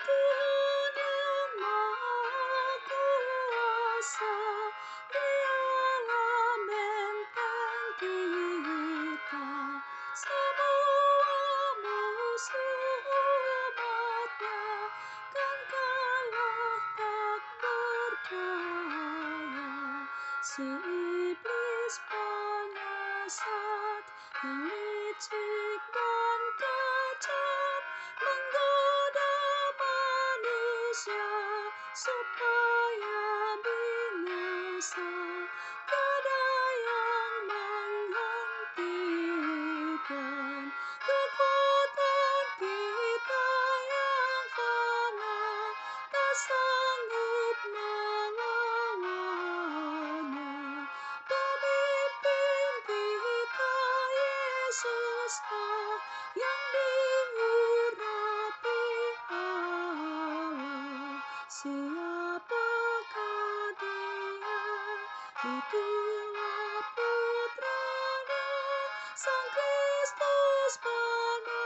Tuhan yang Maha Kuasa, Dialah benteng kita. Semua musuh umat-Nya kan kalah tak berdaya. Si iblis penyesat yang licik dan kejam, menggoda manusia supaya binasa. Tiada yang menghentikan kekuatan kita yang fana, tak sanggup melawannya. Pemimpin kita Yesuslah yang diurapi Allah. Siapakah Dia? Itulah Putra-Nya, Sang Kristus Penebus.